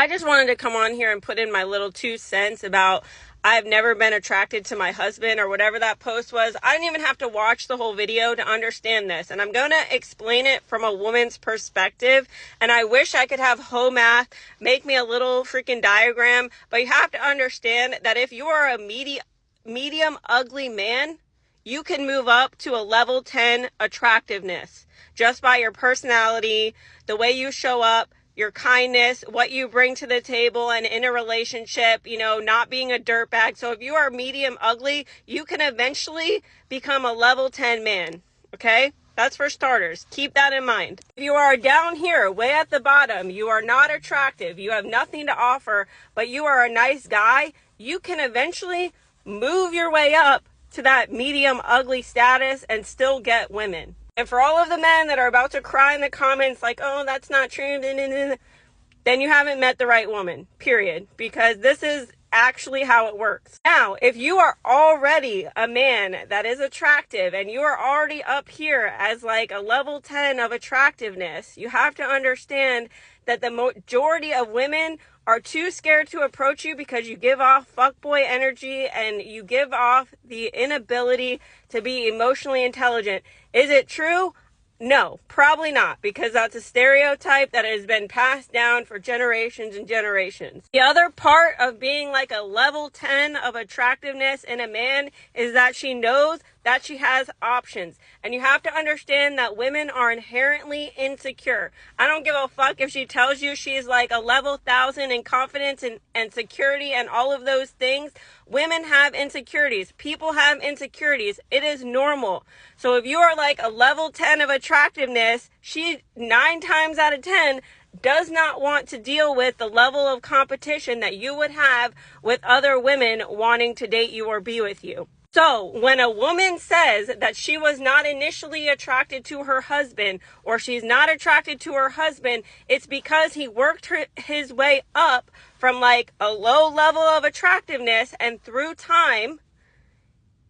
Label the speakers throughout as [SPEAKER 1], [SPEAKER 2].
[SPEAKER 1] I just wanted to come on here and put in my little 2 cents about I've never been attracted to my husband or whatever that post was. I didn't even have to watch the whole video to understand this. And I'm going to explain it from a woman's perspective. And I wish I could have home math make me a little freaking diagram. But you have to understand that if you are a medium ugly man, you can move up to a level 10 attractiveness just by your personality, the way you show up, your kindness, what you bring to the table, and in a relationship, not being a dirtbag. So if you are medium ugly, you can eventually become a level 10 man. Okay? That's for starters. Keep that in mind. If you are down here, way at the bottom, you are not attractive, you have nothing to offer, but you are a nice guy, you can eventually move your way up to that medium ugly status and still get women. And for all of the men that are about to cry in the comments like, oh, that's not true, then you haven't met the right woman, period. Because this is actually how it works. Now, if you are already a man that is attractive and you are already up here as like a level 10 of attractiveness, you have to understand that the majority of women are too scared to approach you because you give off fuckboy energy and you give off the inability to be emotionally intelligent. Is it true? No, probably not, because that's a stereotype that has been passed down for generations and generations. The other part of being like a level 10 of attractiveness in a man is that she knows that she has options. And you have to understand that women are inherently insecure. I don't give a fuck if she tells you she's like a level 1000 in confidence and security and all of those things. Women have insecurities. People have insecurities. It is normal. So if you are like a level 10 of attractiveness, she 9 times out of 10 does not want to deal with the level of competition that you would have with other women wanting to date you or be with you. So when a woman says that she was not initially attracted to her husband or she's not attracted to her husband, it's because he worked his way up from like a low level of attractiveness, and through time,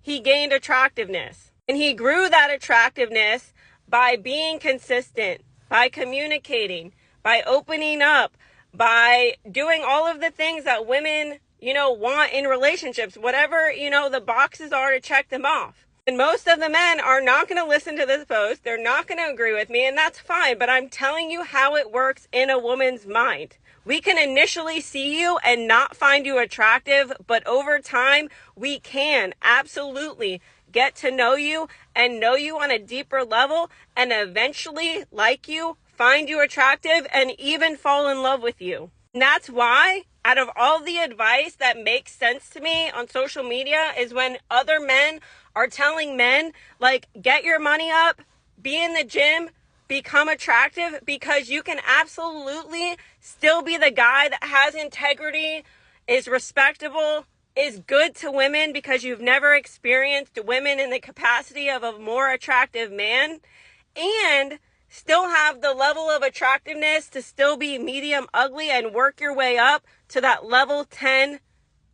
[SPEAKER 1] he gained attractiveness. And he grew that attractiveness by being consistent, by communicating, by opening up, by doing all of the things that women want in relationships, whatever, the boxes are to check them off. And most of the men are not going to listen to this post. They're not going to agree with me, and that's fine. But I'm telling you how it works in a woman's mind. We can initially see you and not find you attractive, but over time, we can absolutely get to know you and know you on a deeper level and eventually like you, find you attractive, and even fall in love with you. And that's why, out of all the advice that makes sense to me on social media, is when other men are telling men, like, get your money up, be in the gym, become attractive, because you can absolutely still be the guy that has integrity, is respectable, is good to women because you've never experienced women in the capacity of a more attractive man, and still have the level of attractiveness to still be medium ugly and work your way up to that level 10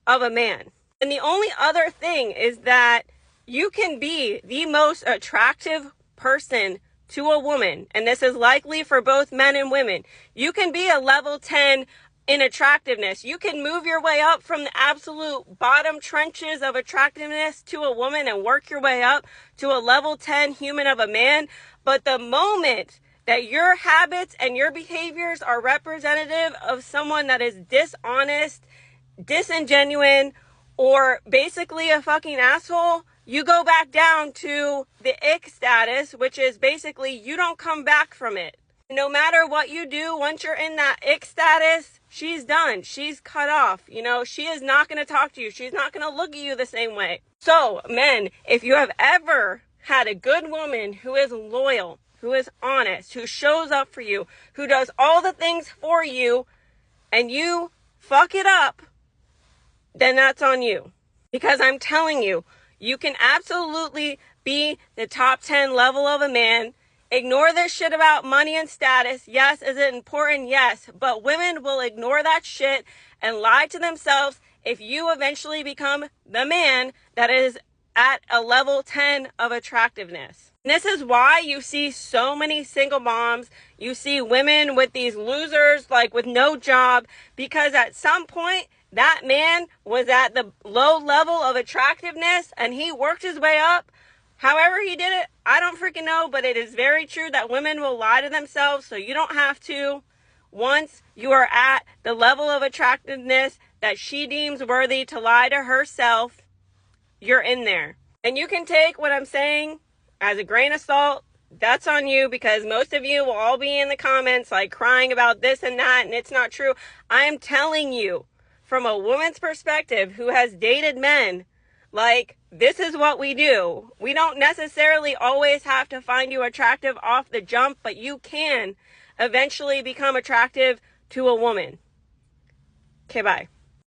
[SPEAKER 1] of a man. And the only other thing is that you can be the most attractive person to a woman, and this is likely for both men and women. You can be a level 10 in attractiveness. You can move your way up from the absolute bottom trenches of attractiveness to a woman and work your way up to a level 10 human of a man. But the moment that your habits and your behaviors are representative of someone that is dishonest, disingenuous, or basically a fucking asshole, you go back down to the ick status, which is basically you don't come back from it. No matter what you do, once you're in that ick status, she's done. She's cut off. She is not going to talk to you. She's not going to look at you the same way. So, men, if you have ever had a good woman who is loyal, who is honest, who shows up for you, who does all the things for you, and you fuck it up, then that's on you. Because I'm telling you, you can absolutely be the top 10 level of a man. Ignore this shit about money and status. Yes, is it important? Yes. But women will ignore that shit and lie to themselves if you eventually become the man that is at a level 10 of attractiveness. And this is why you see so many single moms. You see women with these losers, like with no job, because at some point that man was at the low level of attractiveness and he worked his way up. However he did it, I don't freaking know, but it is very true that women will lie to themselves, so you don't have to. Once you are at the level of attractiveness that she deems worthy to lie to herself, you're in there. And you can take what I'm saying as a grain of salt. That's on you, because most of you will all be in the comments like crying about this and that, and it's not true. I'm telling you from a woman's perspective who has dated men, like, this is what we do. We don't necessarily always have to find you attractive off the jump, but you can eventually become attractive to a woman. Okay, bye.